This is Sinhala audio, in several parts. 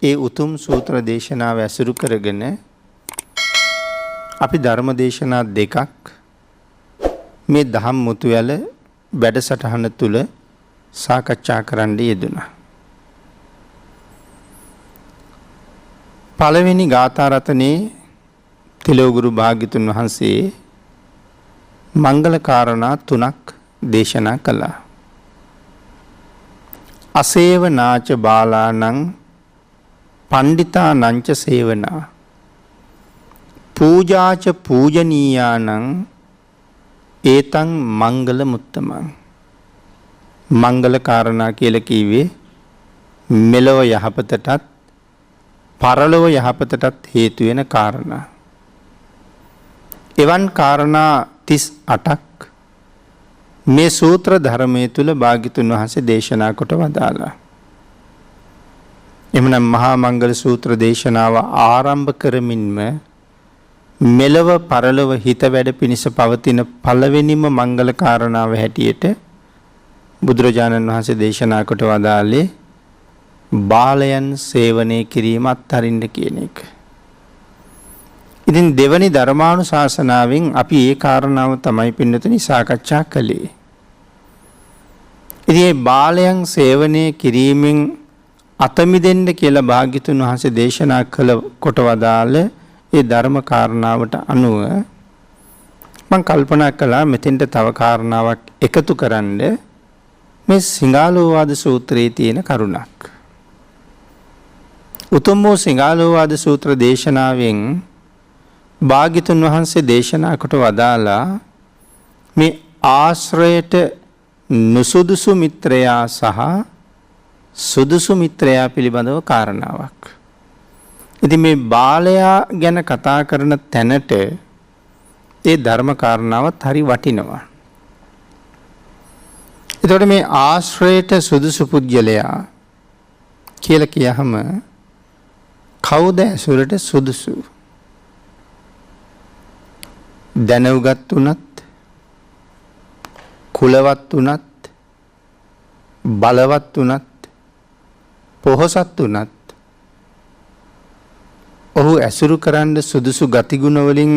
ඒ උතුම් සූත්‍ර දේශනාව ඇසුරු කරගෙන අපි ධර්ම දේශනා දෙකක් මේ දහම් මුතුවැල වැඩසටහන තුල සාකච්ඡා කරන්න යෙදුණා. පළවෙනි ගාථා රතනේ තිලෝගුරු භාග්‍යතුන් වහන්සේ මංගල කාරණා තුනක් දේශනා කළා. අසේවනාච බාලානං පණ්ඩිතානංච සේවනා පූජාච පූජනීයානං ඒතං මංගල මුත්තමං. මංගල කාරණා කියලා කිව්වේ මෙලොව යහපතටත් පරලොව යහපතටත් හේතු වෙන කාරණා. එවන් කාරණා 38ක් මේ සූත්‍ර ධර්මයේ තුල භාග්‍යතුන් වහන්සේ දේශනා කොට වදාළා. එමනම් මහා මංගල සූත්‍ර දේශනාව ආරම්භ කරමින්ම මෙලව පරලොව හිත වැඩ පිණිස පවතින පළවෙනිම මංගල කාරණාව හැටියට බුදුරජාණන් වහන්සේ දේශනා කොට වදාළේ බාලයන් සේවනය කිරීම අත්හරින්න කියන එක. ඉතින් දෙවනි ධර්මානුශාසනාවෙන් අපි ඒ කාරණාව තමයි පින්නතුනි සාකච්ඡා කළේ. ඉතින් මේ බාලයන් සේවනය කිරීමෙන් අත මිදෙන්න කියලා භාග්‍යතුන් වහන්සේ දේශනා කළ කොට වදාළ ඒ ධර්ම කාරණාවට අනුව මම කල්පනා කළා මෙතෙන්ට තව කාරණාවක් එකතු කරන්න මේ සිංහාලෝවාද සූත්‍රයේ තියෙන කරුණක්. උතුම් වූ සිංහාලෝවාද සූත්‍ර දේශනාවෙන් භාග්‍යතුන් වහන්සේ දේශනා කොට වදාලා මේ ආශ්‍රයයට නුසුදුසු මිත්‍රයා සහ සුදුසු මිත්‍රයා පිළිබඳව කාරණාවක්. ඉතින් මේ බාලයා ගැන කතා කරන තැනට ඒ ධර්ම කාරණාවත් හරි වටිනවා. එතකොට මේ ආශ්‍රයයට සුදුසු පුද්ගලයා කියලා කියහම කවුද ඇසුරට සුදුසු? දැනුගත් උනත්, කුලවත් උනත්, බලවත් උනත්, පොහොසත් උනත් ඔහු ඇසුරු කරන්න සුදුසු ගතිගුණ වලින්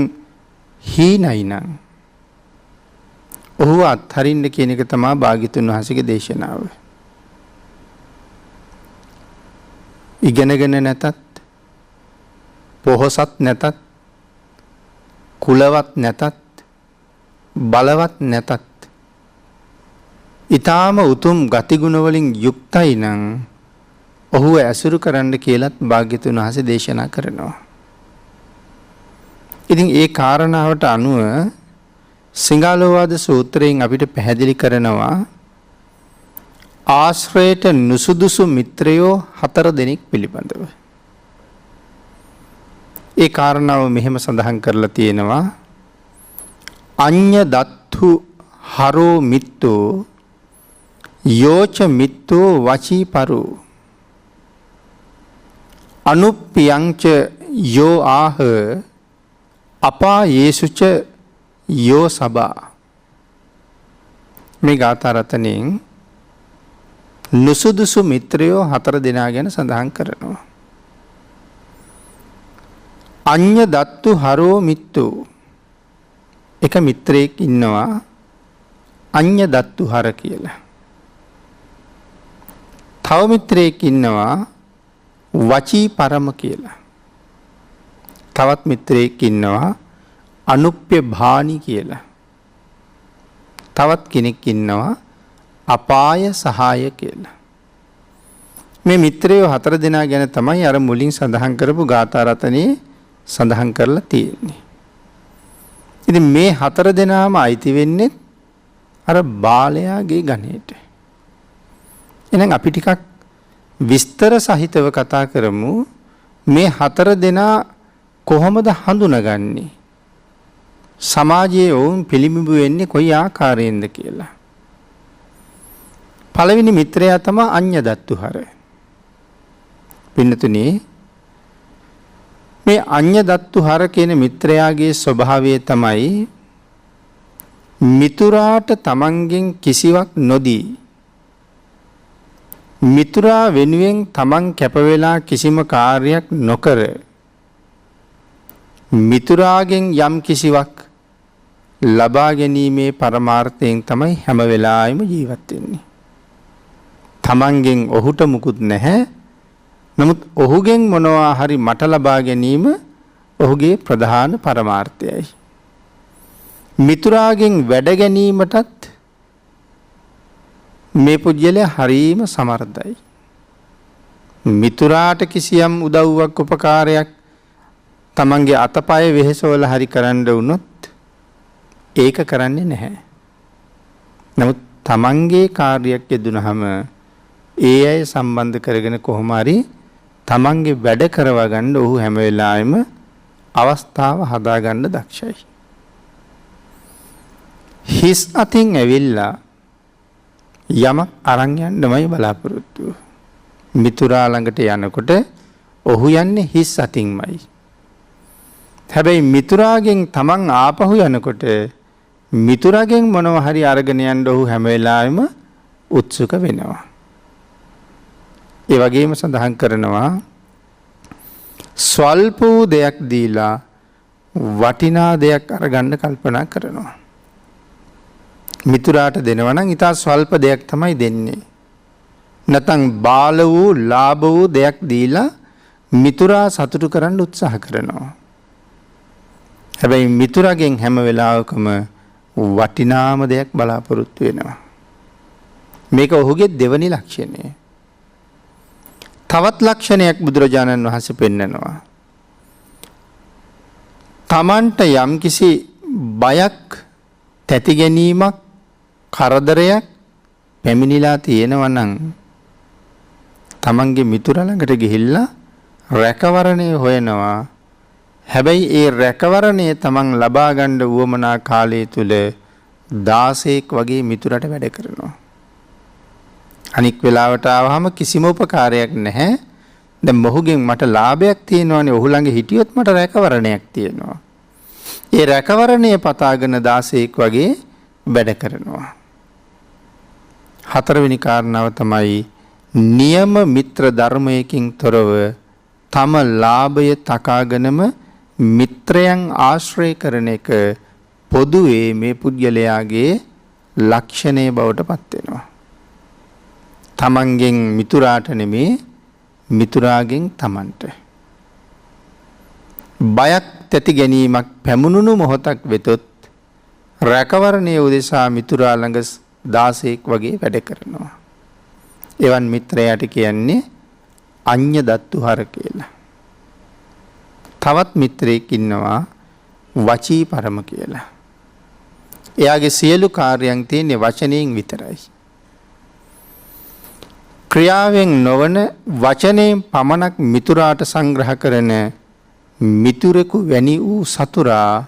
හීනයි නම් ඔහු අත්හරින්න කියන එක තමයි භාග්‍යතුන් වහන්සේගේ දේශනාව. ඉගෙනගෙන නැතත්, පොහොසත් නැතත්, කුලවත් නැතත්, බලවත් නැතත් ඊටාම උතුම් ගතිගුණ වලින් යුක්තයි නම් ඔහු ඇසුරු කරන්න කියලත් භාග්‍යතුන් වහන්සේ දේශනා කරනවා. ඉතින් ඒ කාරණාවට අනුව සිංහාලෝවාද සූත්‍රයෙන් අපිට පැහැදිලි කරනවා ආශ්‍රයයට නුසුදුසු මිත්‍රයෝ 4 දෙනෙක් පිළිබඳව. ඒ කාරණාව මෙහෙම සඳහන් කරලා තියෙනවා අඤ්ඤ දත්තු හරෝ මිත්තෝ යෝච මිත්තෝ වචී පරෝ අනුප්පියංච යෝ ආහ අපා යේසුච යෝ සබා. මේ ගාථා රතනෙන් නුසුදුසු මිත්‍රයෝ 4 දෙනා ගැන සඳහන් කරනවා. අඤ්ඤ දත්තු හරෝ මිත්තෝ, එක මිත්‍රයෙක් ඉන්නවා අඤ්ඤ දත්තු හර කියලා. තව මිත්‍රයෙක් ඉන්නවා වචී පරම කියලා. තවත් මිත්‍රයෙක් ඉන්නවා අනුප්ප්‍ය භානි කියලා. තවත් කෙනෙක් ඉන්නවා අපාය සහාය කියලා. මේ මිත්‍රයෝ 4 දෙනා ගැන තමයි අර මුලින් සඳහන් කරපු ගාථා රතනේ සඳහන් කරලා තියෙන්නේ. ඉතින් මේ 4 දෙනාම අයිති වෙන්නේ අර බාලයාගේ ගණයට. එහෙනම් අපි ටිකක් විස්තර සහිතව කතා කරමු මේ 4 දෙනා කොහොමද හඳුනගන්නේ? සමාජයේ වුන් පිළිඹු වෙන්නේ කොයි ආකාරයෙන්ද කියලා. පළවෙනි මිත්‍රයා තමයි අඤ්ඤ දත්තු හර. පින්නතුනි මේ අඤ්ඤ දත්තු හර කියන මිත්‍රයාගේ ස්වභාවය තමයි මිතුරාට තමන්ගෙන් කිසිවක් නොදී මිතුරා වෙනුවෙන් තමන් කැප වෙලා කිසිම කාර්යයක් නොකර මිතුරාගෙන් යම් කිසිවක් ලබා ගැනීමේ පරමාර්ථයෙන් තමයි හැම වෙලාවෙම ජීවත් වෙන්නේ. තමන්ගෙන් ඔහුට මුකුත් නැහැ. නමුත් ඔහුගෙන් මොනවා හරි මට ලබා ගැනීම ඔහුගේ ප්‍රධාන පරමාර්ථයයි. මිතුරාගෙන් වැඩ ගැනීමටත් මේ පුජ්‍යලයා හරීම සමර්ථයි. මිතුරාට කිසියම් උදව්වක් උපකාරයක් තමන්ගේ අතපය වෙහෙසවල හරි කරන්න වුණොත් ඒක කරන්නේ නැහැ. නමුත් තමන්ගේ කාර්යයක් යෙදුනහම ඒ අය සම්බන්ධ කරගෙන කොහොම හරි තමන්ගේ වැඩ කරවා ගන්න ඔහු හැම වෙලාවෙම අවස්ථාව හදා ගන්න දක්ෂයි. හිස් අතින් ඇවිල්ලා යමක් අරන් යන්නමයි බලාපොරොත්තු. මිතුරා ළඟට යනකොට ඔහු යන්නේ හිස් අතින්මයි. හැබැයි මිතුරාගෙන් තමන් ආපහු යනකොට මිතුරාගෙන් මොනවා හරි අරගෙන යන්න ඔහු හැම වෙලාවෙම උත්සුක වෙනවා. ඒ වගේම සඳහන් කරනවා ස්වල්ප වූ දෙයක් දීලා වටිනා දෙයක් අරගන්න කල්පනා කරනවා. මිතුරාට දෙනවා නම් ඊට ස්වල්ප දෙයක් තමයි දෙන්නේ. නැත්නම් බාල වූ ලාභ වූ දෙයක් දීලා මිතුරා සතුටු කරන්න උත්සාහ කරනවා. හැබැයි මිතුරාගෙන් හැම වෙලාවකම වටිනාම දෙයක් බලාපොරොත්තු වෙනවා. මේක ඔහුගේ දෙවනි ලක්ෂණය. තවත් ලක්ෂණයක් බුදුරජාණන් වහන්සේ පෙන්නනවා. තමන්ට යම්කිසි බයක්, තැති ගැනීමක්, කරදරයක් පැමිණිලා තියෙනවා නම් තමන්ගේ මිතුරා ළඟට ගිහිල්ලා රැකවරණය හොයනවා. හැබැයි ඒ රැකවරණය තමන් ලබා ගන්න උවමනා කාලය තුල 16ක් වගේ මිතුරට වැඩ කරනවා. අනික් වෙලාවට ආවහම කිසිම උපකාරයක් නැහැ. දැන් මොහුගෙන් මට ලාභයක් තියෙනවානේ. ඔහු ළඟ හිටියොත් මට රැකවරණයක් තියෙනවා. ඒ රැකවරණය පතාගෙන 16ක් වගේ වැඩ කරනවා. හතරවෙනි කාරණාව තමයි නියම මිත්‍ර ධර්මයකින් තොරව තම ලාභය තකාගෙනම මිත්‍රයන් ආශ්‍රය කරන එක පොදුවේ මේ පුද්ගලයාගේ ලක්ෂණය බවට පත් වෙනවා. තමන්ගෙන් මිතුරාට නෙමේ මිතුරාගෙන් තමන්ට. බයක් තැති ගැනීමක් පැමුණුණු මොහොතක් වෙතොත් රැකවරණය උදෙසා මිතුරා ළඟ 16ක් වගේ වැඩ කරනවා. එවන් මිත්‍රයාට කියන්නේ අඤ්ඤ දත්තුහර කියලා. තවත් මිත්‍රයෙක් ඉන්නවා වචී පරම කියලා. එයාගේ සියලු කාර්යයන් තියෙන්නේ වචනයෙන් විතරයි. ක්‍රියාවෙන් නොවන වචනයෙන් පමණක් මිතුරාට සංග්‍රහ කරන මිතුරෙකු වැනි වූ සතුරා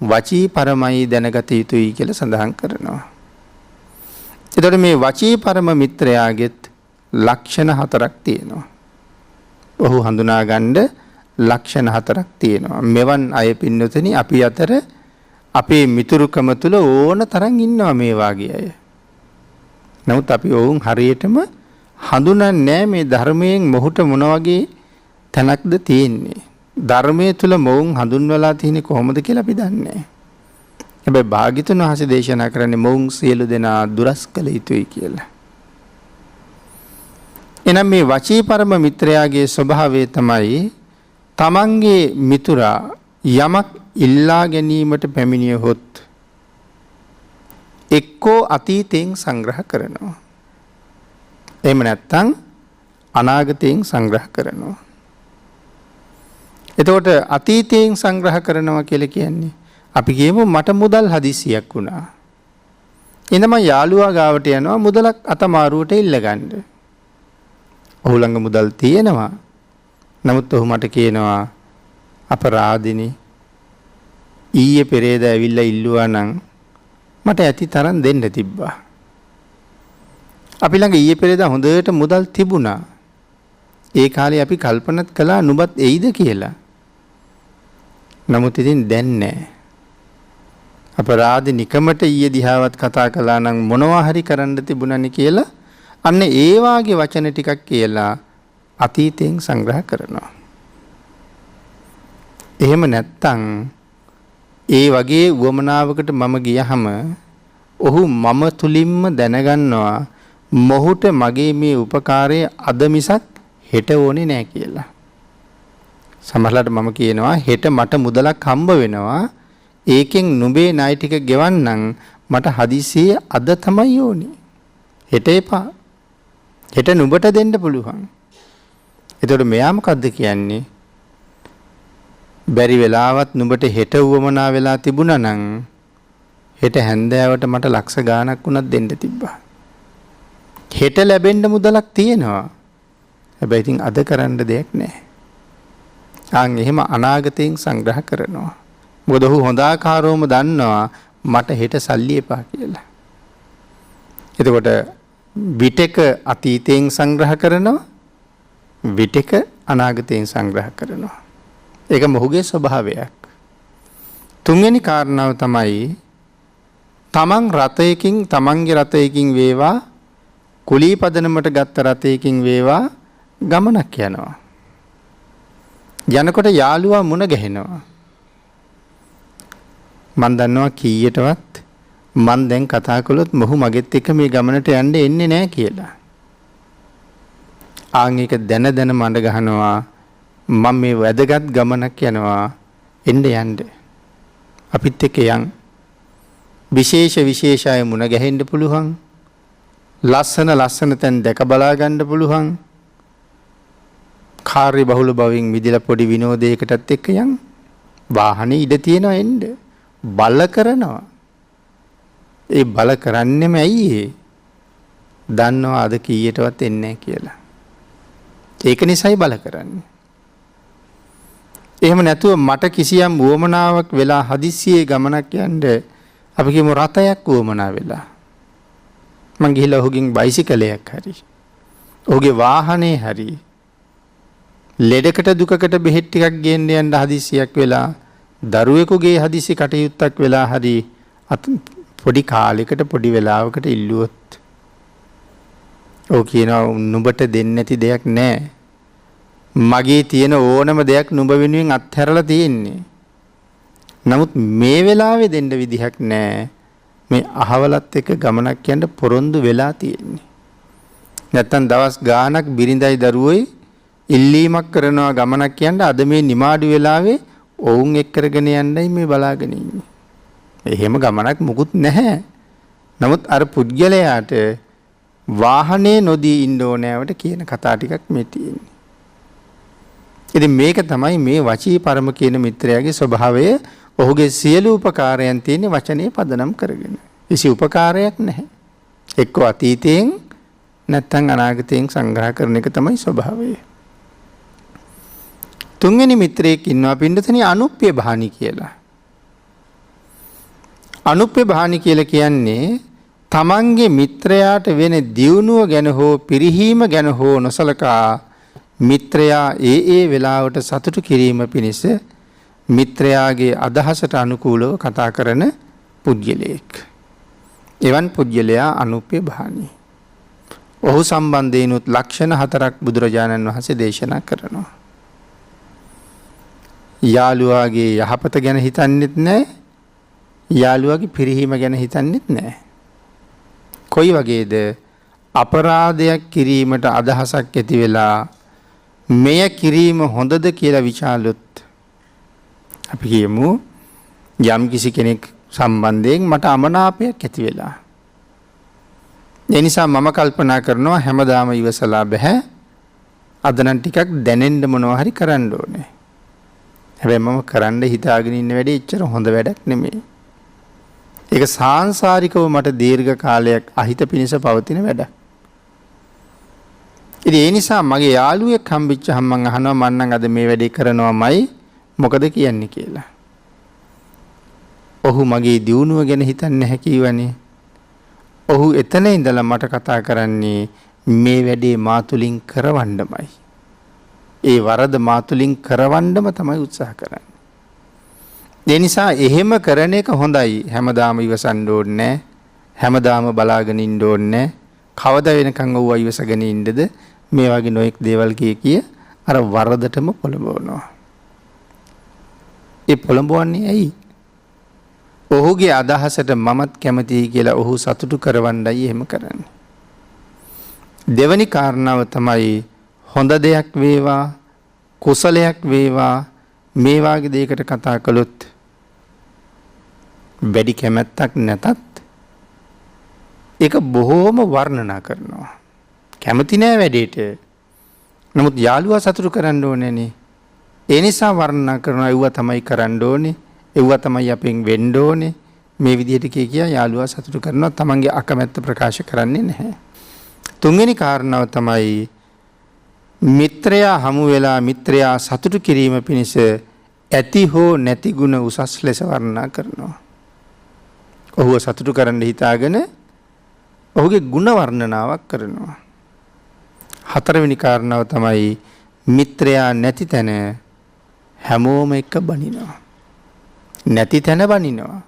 වචී පරමයි දැනගත යුතුයි කියලා සඳහන් කරනවා. එතකොට මේ වචී පරම මිත්‍රයාගෙත් ලක්ෂණ 4ක් තියෙනවා. ඔහු හඳුනා ගන්න ලක්ෂණ 4ක් තියෙනවා. මෙවන් අය පින්නතුනි අපි අතර අපේ මිතුරුකම තුල ඕන තරම් ඉන්නවා මේ වාගේ අය. නමුත් අපි ඔවුන් හරියටම හඳුනන්නේ නැහැ මේ ධර්මයෙන් මොහුට මොන වගේ තැනක්ද තියෙන්නේ. ධර්මයේ තුල මොවුන් හඳුන්වලා තියෙන්නේ කොහොමද කියලා අපි දන්නේ නැහැ. හැබැයි භාග්‍යතුන් වහන්සේ දේශනා කරන්නේ මොවුන් සියලු දෙනා දුරස් කළ යුතුයි කියලා. එනම් මේ වචී පරම මිත්‍රයාගේ ස්වභාවය තමයි තමන්ගේ මිතුරා යමක් ඉල්ලා ගැනීමට පැමිණියහොත් එක්කෝ අතීතයෙන් සංග්‍රහ කරනවා. එහෙම නැත්නම් අනාගතයෙන් සංග්‍රහ කරනවා. එතකොට අතීතයෙන් සංග්‍රහ කරනවා කියලා කියන්නේ අපි කියමු මට මුදල් හදිසියක් වුණා. එනම යාළුවා ගාවට යනවා මුදලක් අතමාරුවට ඉල්ලගන්න. ඔහු ළඟ මුදල් තියෙනවා. නමුත් ඔහු මට කියනවා අපරාධිනේ ඊයේ පෙරේද ඇවිල්ලා ඉල්ලුවා නම් මට ඇති තරම් දෙන්න තිබ්බා. අපි ළඟ ඊයේ පෙරේද හොඳට මුදල් තිබුණා. ඒ කාලේ අපි කල්පනාත් කළා නුඹත් එයිද කියලා. නමුත් ඉතින් දැන් නැහැ. අපරාධ නිකමට ඊයේ දිහාවත් කතා කළා නම් මොනවා හරි කරන්න තිබුණානේ කියලා අන්න ඒ වාගේ වචන ටිකක් කියලා අතීතයෙන් සංග්‍රහ කරනවා. එහෙම නැත්තම් ඒ වගේ වමනාවකට මම ගියහම ඔහු මම තුලින්ම දැනගන්නවා මොහුට මගේ මේ උපකාරය අද මිසක් හෙට ඕනේ නෑ කියලා. සමහරවිට මම කියනවා හෙට මට මුදලක් හම්බ වෙනවා. ඒකෙන් නුඹේ ණය ටික ගෙවන්නම් මට හදිසියේ අද තමයි ඕනේ. හෙට එපා. හෙට නුඹට දෙන්න පුළුවන්. එතකොට මෙයා මොකද්ද කියන්නේ? බැරි වෙලාවත් නුඹට හෙට උවමනා වෙලා තිබුණා නම් හෙට හැන්දෑවට මට ලක්ෂ ගාණක් වුණත් දෙන්න තිබ්බා. හෙට ලැබෙන්න මුදලක් තියෙනවා. හැබැයි ඉතින් අද කරන්න දෙයක් නැහැ. ආන් එහෙම අනාගතයෙන් සංග්‍රහ කරනවා. මොකද ඔහු හොඳාකාරවම දන්නවා මට හෙට සල්ලි එපා කියලා. එතකොට විටක අතීතයෙන් සංග්‍රහ කරනවා විටක අනාගතයෙන් සංග්‍රහ කරනවා. ඒක මොහුගේ ස්වභාවයක්. තුන්වෙනි කාරණාව තමයි තමන් රතයකින් තමන්ගේ රතයකින් වේවා කුලී පදනමට ගත්ත රතයකින් වේවා ගමනක් යනවා. යනකොට යාළුවා මුණ ගැහෙනවා. මන් දන්නවා කීයටවත් මන් දැන් කතා කළොත් මොහු මගෙත් එක්ක මේ ගමනට යන්න එන්නේ නැහැ කියලා. ආන් එක දැන දැන මඬ ගහනවා මම මේ වැදගත් ගමනක් යනවා එන්න අපිත් එක්ක යන්. විශේෂ අය මුණ ගැහෙන්න පුළුවන්. ලස්සන තැන් දැක බලා ගන්න පුළුවන්. කාර්ය බහුල බවින් මිදලා පොඩි විනෝදයකටත් එක්ක යන්. වාහනේ ඉඩ තියෙනවා එන්න. බල කරනවා. ඒ බල කරන්නෙම ඇයි දන්නවා අද කීයටවත් එන්නේ නැහැ කියලා. ඒක නිසායි බල කරන්නේ. එහෙම නැතුව මට කිසියම් වුවමනාවක් වෙලා හදිස්සියේ ගමනක් යන්න අපි කියමු රතයක් වුවමනා වෙලා. මං ගිහිල්ලා ඔහුගෙන් බයිසිකලයක් හරි ඔහුගේ වාහනේ හරි ලෙඩකට දුකකට බෙහෙත් ටිකක් ගේන්න යන්න හදිස්සියක් වෙලා දරුවෙකුගේ හදිසි කටයුත්තක් වෙලා හරි පොඩි කාලයකට පොඩි වෙලාවකට ඉල්ලුවොත් ඔව් කියනවා නුඹට දෙන්නේ නැති දෙයක් නැහැ. මගේ තියෙන ඕනම දෙයක් නුඹ වෙනුවෙන් අත්හැරලා තියෙන්නේ. නමුත් මේ වෙලාවේ දෙන්න විදිහක් නැහැ. මේ අහවලත් එක්ක ගමනක් යන්න පොරොන්දු වෙලා තියෙන්නේ. නැත්තම් දවස් ගාණක් බිරිඳයි දරුවෝයි ඉල්ලීමක් කරනවා ගමනක් යන්න අද මේ නිමාඩු වෙලාවේ ඔවුන් එක් කරගෙන යන්නයි මේ බලාගෙන ඉන්නේ. එහෙම ගමනක් මුකුත් නැහැ. නමුත් අර පුද්ගලයාට වාහනේ නොදී ඉන්න ඕනෑවට කියන කතා ටිකක් මේ තියෙන්නේ. ඉතින් මේක තමයි මේ වචී පරම කියන මිත්‍රයාගේ ස්වභාවය. ඔහුගේ සියලු උපකාරයන් තියෙන වචනේ පදනම් කරගෙන. කිසි උපකාරයක් නැහැ. එක්ක අතීතයෙන් නැත්නම් අනාගතයෙන් සංග්‍රහ කරන එක තමයි ස්වභාවය. තුන්වෙනි මිත්‍රයෙක් ඉන්නවා පින්නතනේ අනුප්ප්‍ය භානි කියලා. අනුප්ප්‍ය භානි කියලා කියන්නේ තමන්ගේ මිත්‍රයාට වෙන දියුණුව ගැන හෝ පිරිහීම ගැන හෝ නොසලකා මිත්‍රයා ඒ වෙලාවට සතුටු කිරීම පිණිස මිත්‍රයාගේ අදහසට අනුකූලව කතා කරන පුද්ගලයෙක්. එවන් පුද්ගලයා අනුප්ප්‍ය භානි. ඔහු සම්බන්ධයෙන්ුත් ලක්ෂණ 4ක් බුදුරජාණන් වහන්සේ දේශනා කරනවා. යාළුවාගේ යහපත ගැන හිතන්නෙත් නැහැ. යාළුවාගේ පිරිහීම ගැන හිතන්නෙත් නැහැ. කොයි වගේද? අපරාධයක් කිරීමට අදහසක් ඇති වෙලා මෙය කිරීම හොඳද කියලා විචාලුත් අපි කියමු යම් කිසි කෙනෙක් සම්බන්ධයෙන් මට අමනාපයක් ඇති වෙලා. ඒ නිසා මම කල්පනා කරනවා හැමදාම ඉවසලා බෑ. අද නම් ටිකක් දැනෙන්න මොනවා හරි කරන්න ඕනේ. හැබැයි මම කරන්න හිතාගෙන ඉන්න වැඩේ එච්චර හොඳ වැඩක් නෙමෙයි. ඒක සාංශාරිකව මට දීර්ඝ කාලයක් අහිත පිණිස පවතින වැඩක්. ඉතින් ඒ නිසා මගේ යාළුවෙක් හම්බෙච්චහම මං අහනවා මං නම් අද මේ වැඩේ කරනවාමයි මොකද කියන්නේ කියලා. ඔහු මගේ දියුණුව ගැන හිතන්නේ නැහැ කීවනේ. ඔහු එතන ඉඳලා මට කතා කරන්නේ මේ වැඩේ මා තුලින් කරවන්නමයි. ඒ වරද මා තුලින් කරවන්නම තමයි උත්සාහ කරන්නේ. ඒ නිසා එහෙම කරන එක හොඳයි. හැමදාම ඉවසන්න ඕනේ නැහැ. හැමදාම බලාගෙන ඉන්න ඕනේ නැහැ. කවදා වෙනකන් ඔව්ව ඉවසගෙන ඉන්නද මේ වගේ නොඑක් දේවල් කිය අර වරදටම පොළඹවනවා. ඒ පොළඹවන්නේ ඇයි? ඔහුගේ අදහසට මමත් කැමතියි කියලා ඔහු සතුටු කරවන්නයි එහෙම කරන්නේ. දෙවැනි කාරණාව තමයි හොඳ දෙයක් වේවා කුසලයක් වේවා මේ වාගේ දෙයකට කතා කළොත් වැඩි කැමැත්තක් නැතත් ඒක බොහෝම වර්ණනා කරනවා. කැමති නෑ වැඩේට. නමුත් යාළුවා සතුටු කරන්න ඕනේනේ. ඒ නිසා වර්ණනා කරනවා ඒව තමයි කරන්න ඕනේ. ඒව තමයි අපෙන් වෙන්න ඕනේ. මේ විදිහට කිය යාළුවා සතුටු කරනවා තමන්ගේ අකමැත්ත ප්‍රකාශ කරන්නේ නැහැ. තුන්වෙනි කාරණාව තමයි මිත්‍රයා හමු වෙලා මිත්‍රයා සතුටු කිරීම පිණිස ඇති හෝ නැති ගුණ උසස් ලෙස වර්ණනා කරනවා. ඔහුව සතුටු කරන්න හිතාගෙන ඔහුගේ ගුණ වර්ණනාවක් කරනවා. හතරවෙනි කාරණාව තමයි මිත්‍රයා නැති තැන හැමෝම එක බනිනවා. නැති තැන බනිනවා.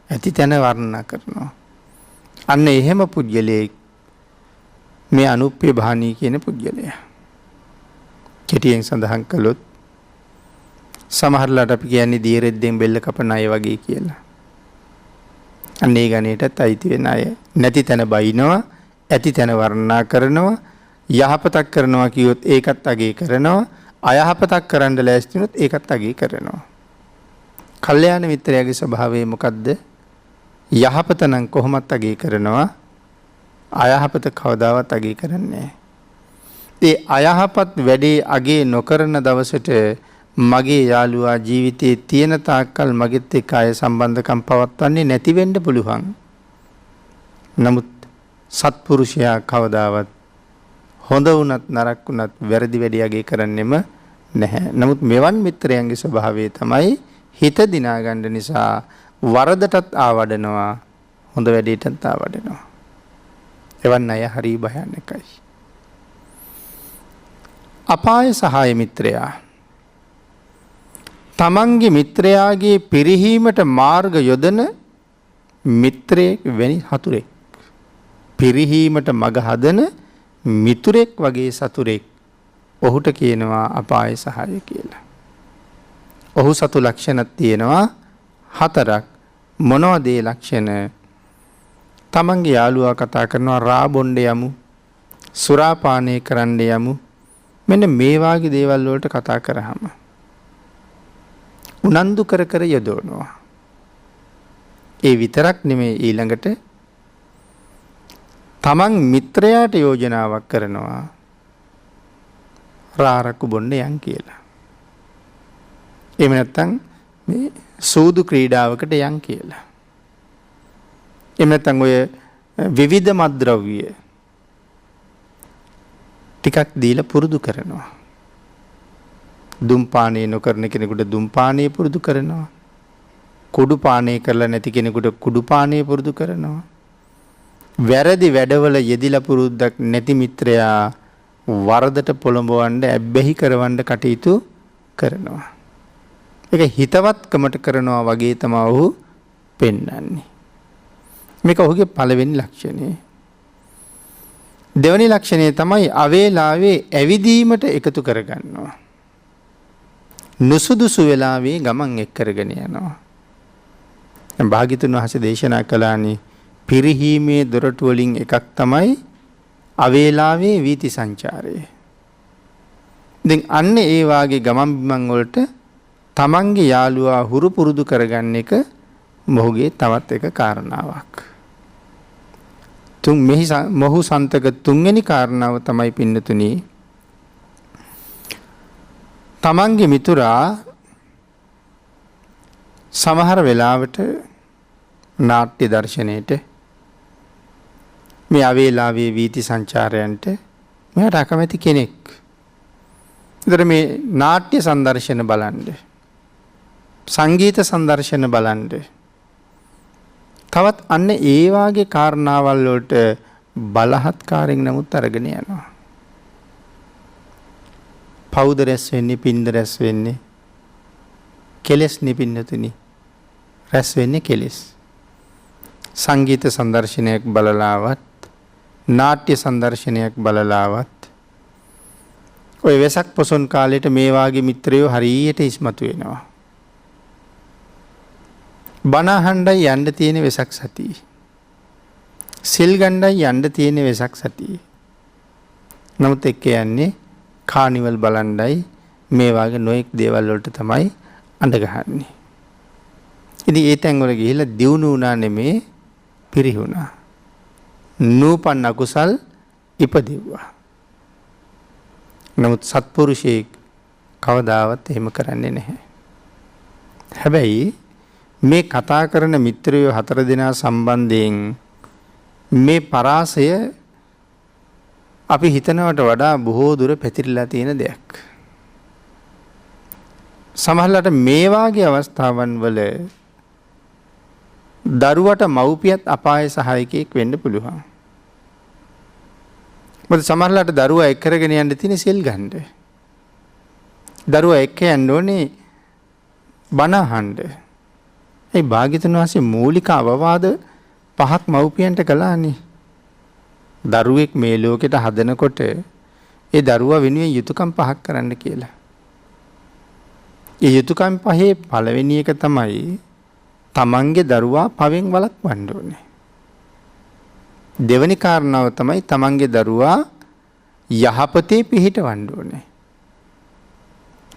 ඇති තැන වර්ණනා කරනවා. අන්න එහෙම පුජ්‍යලයේ මේ අනුප්පේ භානී කියන පුජ්‍යලයා. කෙටියෙන් සඳහන් කළොත් සමහරලාට අපි කියන්නේ දීරෙද්දෙන් බෙල්ල කපන අය වගේ කියලා. අන්නේ ගණේටත් අයිති වෙන අය. නැති තැන බයිනවා, ඇති තැන වර්ණනා කරනවා, යහපතක් කරනවා කියොත් ඒකත් අගේ කරනවා, අයහපතක් කරන්න ලෑස්ති වුණොත් ඒකත් අගේ කරනවා. කල්යාණ මිත්‍රයාගේ ස්වභාවය මොකද්ද? යහපත නම් කොහොමත් අගේ කරනවා, අයහපත කවදාවත් අගේ කරන්නේ නැහැ. ඒ අයහපත් වැඩේ අගේ නොකරන දවසට මගේ යාළුවා ජීවිතයේ තියෙන තාක්කල් මගෙත් එක්ක අය සම්බන්ධකම් පවත්වන්නේ නැති වෙන්න පුළුවන්. නමුත් සත්පුරුෂයා කවදාවත් හොඳ වුණත් නරක වුණත් වැරදි වැඩි අගේ කරන්නෙම නැහැ. නමුත් මෙවන් මිත්‍රයන්ගේ ස්වභාවය තමයි හිත දිනා ගන්න නිසා වරදටත් ආවඩනවා, හොඳ වැඩේටත් ආවඩනවා. එවන් අය හරි භයානකයි. අපාය සහාය මිත්‍රයා තමන්ගේ මිත්‍රයාගේ පිරිහීමට මාර්ග යොදන මිත්‍රයෙක් වැනි හතුරෙක්. පිරිහීමට මඟ හදන මිතුරෙක් වගේ සතුරෙක්. ඔහුට කියනවා අපාය සහාය කියලා. ඔහු සතු ලක්ෂණක් තියෙනවා 4ක්. මොනවද ඒ ලක්ෂණ? තමන්ගේ යාළුවා කතා කරනවා රා බොණ්ඩ යමු, සුරාපානය කරන්න යමු. මෙන්න මේ වාගේ දේවල් වලට කතා කරාම උනන්දු කර කර යොදවනවා. ඒ විතරක් නෙමෙයි ඊළඟට තමන් මිත්‍රයාට යෝජනාවක් කරනවා රාරක්කු බොන්න යන් කියලා. එහෙම නැත්නම් මේ සූදු ක්‍රීඩාවකට යන් කියලා. එහෙම නැත්නම් ඔය විවිධ මත්ද්‍රව්‍ය ටිකක් දීලා පුරුදු කරනවා. දුම්පානය නොකරන කෙනෙකුට දුම්පානය පුරුදු කරනවා. කුඩු පානය කරලා නැති කෙනෙකුට කුඩු පානය පුරුදු කරනවා. වැරදි වැඩවල යෙදිලා පුරුද්දක් නැති මිත්‍රයා වරදට පොළඹවන්න ඇබ්බැහි කරවන්න කටයුතු කරනවා. ඒක හිතවත්කමට කරනවා වගේ තමයි ඔහු පෙන්වන්නේ. මේක ඔහුගේ පළවෙනි ලක්ෂණය. දෙවෙනි ලක්ෂණය තමයි අවේලාවේ ඇවිදීමට එකතු කරගන්නවා. නුසුදුසු වෙලාවේ ගමන් එක් කරගෙන යනවා. භාග්‍යතුන් වහන්සේ දේශනා කළානේ පිරිහීමේ දොරටු වලින් එකක් තමයි අවේලාවේ වීති සංචාරය. දැන් අන්න ඒ වාගේ ගමන් බිමන් වලට තමන්ගේ යාළුවා හුරු පුරුදු කරගන්න එක මොහුගේ තවත් එක කාරණාවක්. මොහු සන්තක තුන්වෙනි කාරණාව තමයි පින්නතුනි තමන්ගේ මිතුරා සමහර වෙලාවට නාට්‍ය දර්ශනයේට මේ අවේලාවේ වීති සංචාරයන්ට මෙයාට අකමැති කෙනෙක්. ඒතර මේ නාට්‍ය සංදර්ශන බලන්න, සංගීත සංදර්ශන බලන්න, තවත් අන්න ඒ වාගේ කාරණාවල් වලට බලහත්කාරයෙන් නමුත් අරගෙන යනවා. පවුද රැස් වෙන්නේ, පින්ද රැස් වෙන්නේ කෙලෙස් නිපින්නතුනි. රැස් වෙන්නේ කෙලෙස්. සංගීත සංදර්ශනයක් බලලාවත් නාට්‍ය සංදර්ශනයක් බලලාවත් ඔය වෙසක් පොසොන් කාලෙට මේ වාගේ මිත්‍රයෝ හරියට ඉස්මතු වෙනවා. බණ අහන්නයි යන්න තියෙන වෙසක් සතිය. සිල් ගන්නයි යන්න තියෙන වෙසක් සතිය. නමුත් එක්ක යන්නේ කානිවල් බලන්නයි මේ වාගේ නොඑක් දේවල් වලට තමයි අඬ ගහන්නේ. ඉතින් ඒ තැන් වල ගිහිල්ලා දියුණු වුණා නෙමේ පිරිහුණා. නූපන් අකුසල් ඉපදෙව්වා. නමුත් සත්පුරුෂයෙක් කවදාවත් එහෙම කරන්නේ නැහැ. හැබැයි මේ කතා කරන මිත්‍රයෝ 4 දෙනා සම්බන්ධයෙන් මේ පරාසය අපි හිතනවට වඩා බොහෝ දුර පැතිරිලා තියෙන දෙයක්. සමහරවිට මේ වාගේ අවස්ථාවන් වල දරුවට මව්පියත් අපාය සහායකයෙක් වෙන්න පුළුවන්. මොකද සමහරවිට දරුවා එක් කරගෙන යන්න තියෙන සෙල් ගන්න. දරුවා එක්ක යන්න ඕනේ බණ අහන්න. ඒ භාග්‍යතුන් වහන්සේ මූලික අවවාද 5ක් මව්පියන්ට කළානේ. දරුවෙක් මේ ලෝකෙට හදනකොට ඒ දරුවා වෙනුවෙන් යුතුයකම් 5ක් කරන්න කියලා. ඒ යුතුයකම් 5 පළවෙනි එක තමයි තමන්ගේ දරුවා පවෙන් වළක්වන්න ඕනේ. දෙවෙනි කාරණාව තමයි තමන්ගේ දරුවා යහපතේ පිහිටවන්න ඕනේ.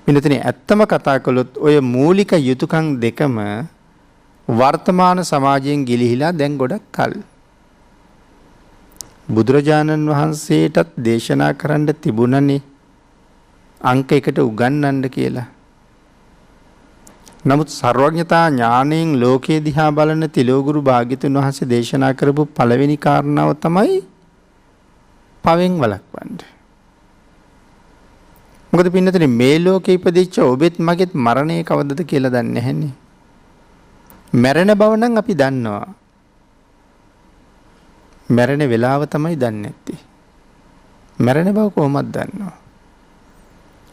මෙතන ඇත්තම කතා කළොත් ඔය මූලික යුතුයකම් දෙකම වර්තමාන සමාජයෙන් ගිලිහිලා දැන් ගොඩක් කල්. බුදුරජාණන් වහන්සේටත් දේශනා කරන්න තිබුණනේ අංක 1ට උගන්වන්න කියලා. නමුත් සර්වඥතා ඥාණයෙන් ලෝකයේ දිහා බලන තිලෝගුරු භාග්‍යතුන් වහන්සේ දේශනා කරපු පළවෙනි කාරණාව තමයි පවෙන් වළක්වන්න. මොකද පින්නතේ මේ ලෝකේ ඉපදිච්ච ඔබෙත් මගෙත් මරණය කවදද කියලා දන්නේ නැහැනේ. මැරෙන බව නම් අපි දන්නවා. මැරෙන වෙලාව තමයි දන්නේ නැත්තේ. මැරෙන බව කොහොමද දන්නව?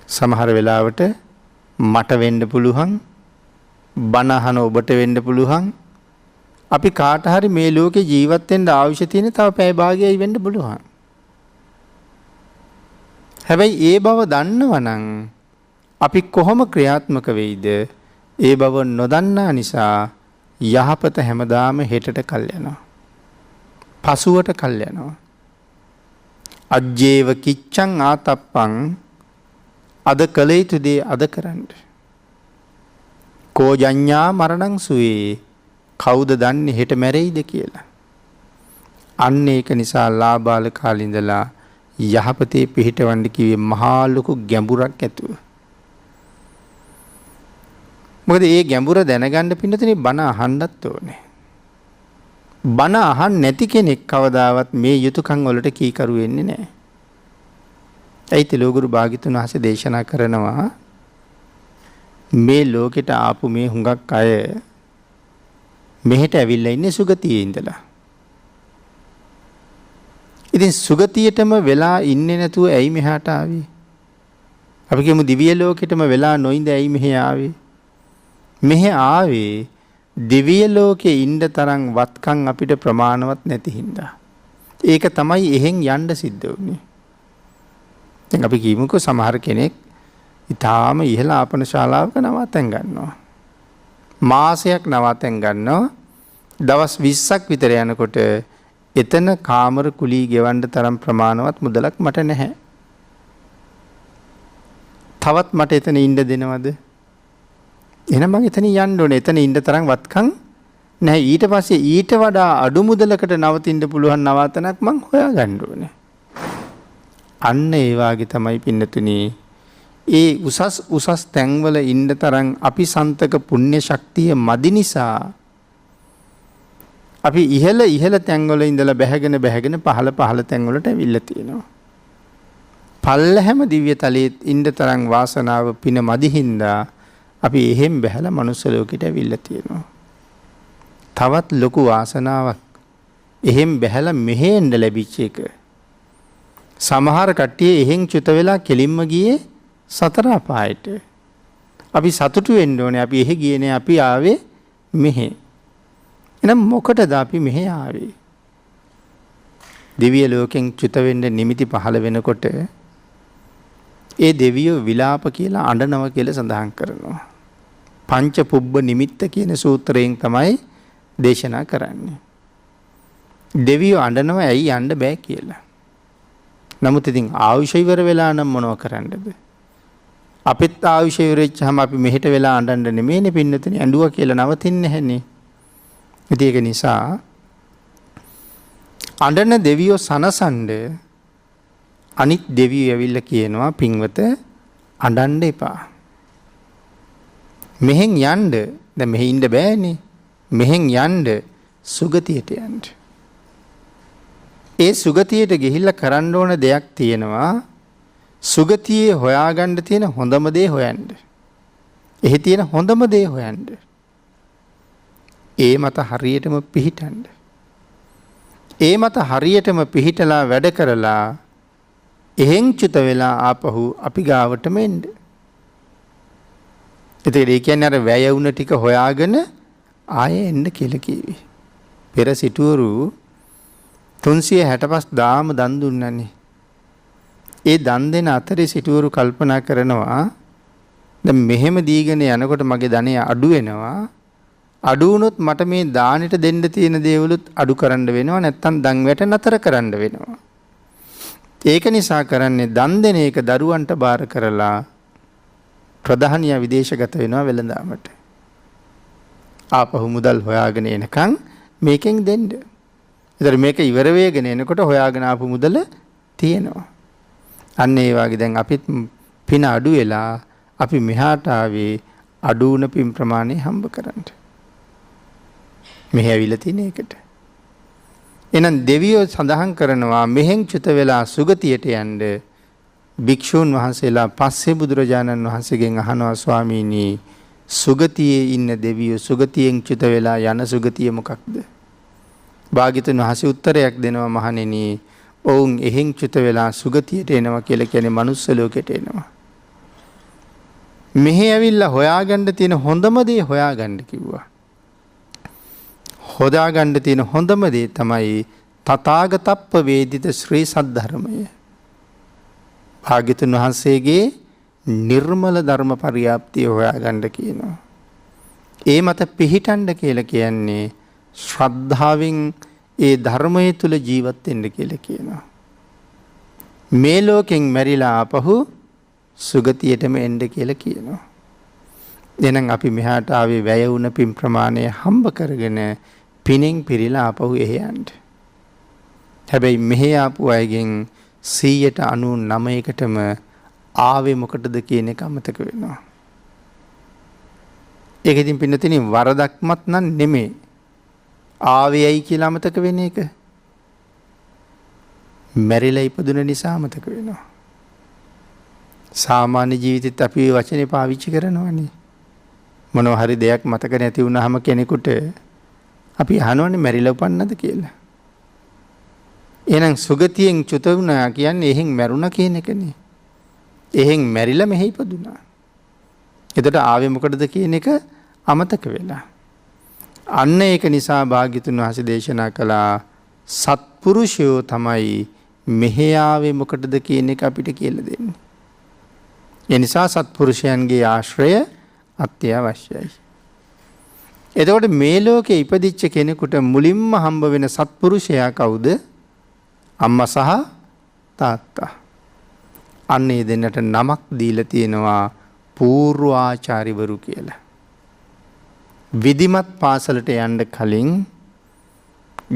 සමහර වෙලාවට මට වෙන්න පුළුවන්, බණ අහන ඔබට වෙන්න පුළුවන්. අපි කාට හරි මේ ලෝකේ ජීවත් වෙන්න අවශ්‍ය තියෙන තව පැය භාගයයි වෙන්න පුළුවන්. හැබැයි ඒ බව දන්නවනම් අපි කොහොම ක්‍රියාත්මක වෙයිද? ඒ බව නොදන්නා නිසා යහපත හැමදාම හෙටට කල් යනවා. පසුවට කල් යනවා. අජ්ජේව කිච්ඡං ආතප්පං අද කළ යුතු දේ අද කරන්න. කෝ ජඤ්ඤා මරණං සුවේ කවුද දන්නේ හෙට මැරෙයිද කියලා. අන්න ඒක නිසා ලාබාල කාලේ ඉඳලා යහපතේ පිහිටවන්න කිව්වේ මහා ලොකු ගැඹුරක් ඇතුව. මොකද ඒ ගැඹුර දැනගන්න පින්නතනේ බණ අහන්නත් ඕනේ. බණ අහන්න නැති කෙනෙක් කවදාවත් මේ යුතුයකම් වලට කීකරු වෙන්නේ නැහැ. ඒත් තිලෝගුරු භාග්‍යතුන් වහන්සේ දේශනා කරනවා මේ ලෝකෙට ආපු මේ හුඟක් අය මෙහෙට ඇවිල්ලා ඉන්නේ සුගතියේ ඉඳලා. ඉතින් සුගතියටම වෙලා ඉන්නේ නැතුව ඇයි මෙහාට ආවේ? අපි කියමු දිව්‍ය ලෝකෙටම වෙලා නොඉඳ ඇයි මෙහෙ ආවේ? මෙහෙ ආවේ දිව්‍ය ලෝකේ ඉන්න තරම් වත්කම් අපිට ප්‍රමාණවත් නැති හින්දා. ඒක තමයි එහෙන් යන්න සිද්ධ වුනේ. දැන් අපි කියමුකෝ සමහර කෙනෙක් ඊටාම ඉහළ ආපන ශාලාවක නවාතැන් ගන්නවා. මාසයක් නවාතැන් ගන්නවා. දවස් 20ක් විතර යනකොට එතන කාමර කුලී ගෙවන්න තරම් ප්‍රමාණවත් මුදලක් මට නැහැ. තවත් මට එතන ඉන්න දෙනවද? එහෙනම් මම එතන යන්න ඕනේ. එතන ඉන්න තරම් වත්කම් නැහැ. ඊට පස්සේ ඊට වඩා අඩු මුදලකට නවතින්න පුළුවන් නවාතනක් මං හොයාගන්න ඕනේ. අන්න ඒ වාගේ තමයි පින්නතුනි ඒ උසස් තැන්වල ඉන්න තරම් අපි සන්තක පුණ්‍ය ශක්තිය මදි නිසා අපි ඉහළ තැන්වල ඉඳලා බැහැගෙන පහළ තැන්වලට ඇවිල්ලා තියෙනවා. පල්ලහැම දිව්‍ය තලයේ ඉන්න තරම් වාසනාව පින මදි හින්දා අපි එහෙම් බැහැලා මනුස්ස ලෝකෙට ඇවිල්ලා තියෙනවා. තවත් ලොකු වාසනාවක් එහෙම් බැහැලා මෙහෙ එන්න ලැබිච්ච එක. සමහර කට්ටිය එහෙන් චුත වෙලා කෙලින්ම ගියේ සතර අපායට. අපි සතුටු වෙන්න ඕනේ. අපි එහෙ ගියේ නෑ. අපි ආවේ මෙහෙ. එහෙනම් මොකටද අපි මෙහෙ ආවේ? දිව්‍ය ලෝකෙන් චුත වෙන්න නිමිති පහළ වෙනකොට ඒ දෙවියෝ විලාප කියලා අඬනවා කියලා සඳහන් කරනවා. පංච පුබ්බ නිමිත්ත කියන සූත්‍රයෙන් තමයි දේශනා කරන්නේ. දෙවියෝ අඬනවා ඇයි යන්න බෑ කියලා. නමුත් ඉතින් ආයුෂ ඉවර වෙලා නම් මොනව කරන්නද? අපිත් ආයුෂ ඉවර වෙච්චාම අපි මෙහෙට වෙලා අඬන්න නෙමෙයිනේ පින්නතනේ ඇඬුවා කියලා නවතින්නේ නැහැනේ. ඉතින් ඒක නිසා අඬන දෙවියෝ සනසන්න අනිත් දෙවියෝ ඇවිල්ලා කියනවා පින්වත අඬන්න එපා. මෙහෙන් යන්න දැන් මෙහෙ ඉන්න බෑනේ. මෙහෙන් යන්න සුගතියට යන්න. ඒ සුගතියට ගිහිල්ලා කරන්න ඕන දෙයක් තියෙනවා. සුගතියේ හොයාගන්න තියෙන හොඳම දේ හොයන්න. එහි තියෙන හොඳම දේ හොයන්න. ඒ මත හරියටම පිහිටන්න. ඒ මත හරියටම පිහිටලා වැඩ කරලා එහෙන් චුත වෙලා ආපහු අපි ගාවටම එන්න. එතකොට ඒ කියන්නේ අර වැය වුණ ටික හොයාගෙන ආයෙ එන්න කියලා කිව්වේ. පෙර සිටුවරු 365 දාම දන් දුන්නනේ. ඒ දන් දෙන අතරේ සිටුවරු කල්පනා කරනවා දැන් මෙහෙම දීගෙන යනකොට මගේ ධනය අඩු වෙනවා. අඩු වුණොත් මට මේ දානෙට දෙන්න තියෙන දේවලුත් අඩු කරන්න වෙනවා නැත්තම් දන් වැට නතර කරන්න වෙනවා. ඒක නිසා කරන්නේ දන් දෙන එක දරුවන්ට බාර කරලා ප්‍රධානියා විදේශගත වෙනවා වෙළඳාමට. ආපහු මුදල් හොයාගෙන එනකන් මේකෙන් දෙන්න. ඒතර මේක ඉවර වෙගෙන එනකොට හොයාගෙන ආපු මුදල තියෙනවා. අන්න ඒ වගේ දැන් අපිත් පින අඩු වෙලා අපි මෙහාට ආවේ අඩු වුණ පින් ප්‍රමාණය හම්බ කරන්න. මෙහි ඇවිල්ලා තියෙන එකට. එහෙනම් දෙවියෝ සඳහන් කරනවා මෙහෙන් චුත වෙලා සුගතියට යන්න භික්ෂූන් වහන්සේලා පස්සේ බුදුරජාණන් වහන්සේගෙන් අහනවා ස්වාමීනි සුගතියේ ඉන්න දෙවියෝ සුගතියෙන් චුත වෙලා යන සුගතිය මොකක්ද? භාග්‍යතුන් වහන්සේ උත්තරයක් දෙනවා මහණෙනි ඔවුන් එහෙන් චුත වෙලා සුගතියට එනවා කියලා කියන්නේ මනුස්ස ලෝකෙට එනවා. මෙහි ඇවිල්ලා හොයාගන්න තියෙන හොඳම දේ හොයාගන්න කිව්වා. හොදාගන්න තියෙන හොඳම දේ තමයි තථාගතප්ප වේදිත ශ්‍රී සද්ධර්මය. භාග්‍යතුන් වහන්සේගේ නිර්මල ධර්ම පරියාප්තිය හොයාගන්න කියනවා. ඒ මත පිහිටන්න කියලා කියන්නේ ශ්‍රද්ධාවෙන් ඒ ධර්මයේ තුල ජීවත් වෙන්න කියලා කියනවා. මේ ලෝකෙන් මැරිලා ආපහු සුගතියටම එන්න කියලා කියනවා. එහෙනම් අපි මෙහාට ආවේ වැය වුණ පින් ප්‍රමාණය හම්බ කරගෙන පිනෙන් පිරීලා ආපහු එහේ යන්න. හැබැයි මෙහි ආපු අයගෙන් 99%කටම ආවේ මොකටද කියන එක අමතක වෙනවා. ඒක ඉතින් පින්නතිනේ වරදක්මත් නම් නෙමෙයි. ආවේයි කියලා අමතක වෙන එක. මැරිලා ඉපදුන නිසා අමතක වෙනවා. සාමාන්‍ය ජීවිතෙත් අපි මේ වචනේ පාවිච්චි කරනවානේ. මොනවා හරි දෙයක් මතක නැති වුනහම කෙනෙකුට අපි අහනවනේ මැරිලා උපන්නද කියලා. එහෙනම් සුගතියෙන් චුත වුණා කියන්නේ එහෙන් මැරුණා කියන එකනේ. එහෙන් මැරිලා මෙහි ඉපදුනා. එතකොට ආවේ මොකටද කියන එක අමතක වෙලා. අන්න ඒක නිසා භාග්‍යතුන් වහන්සේ දේශනා කළා සත්පුරුෂයෝ තමයි මෙහි ආවේ මොකටද කියන එක අපිට කියලා දෙන්නේ. ඒ නිසා සත්පුරුෂයන්ගේ ආශ්‍රය අත්‍යවශ්‍යයි. එතකොට මේ ලෝකේ ඉපදිච්ච කෙනෙකුට මුලින්ම හම්බ වෙන සත්පුරුෂයා කවුද? අම්මා සහ තාත්තා. අන්නේ දෙන්නට නමක් දීලා තියෙනවා පූර්වාචාරිවරු කියලා. විධිමත් පාසලට යන්න කලින්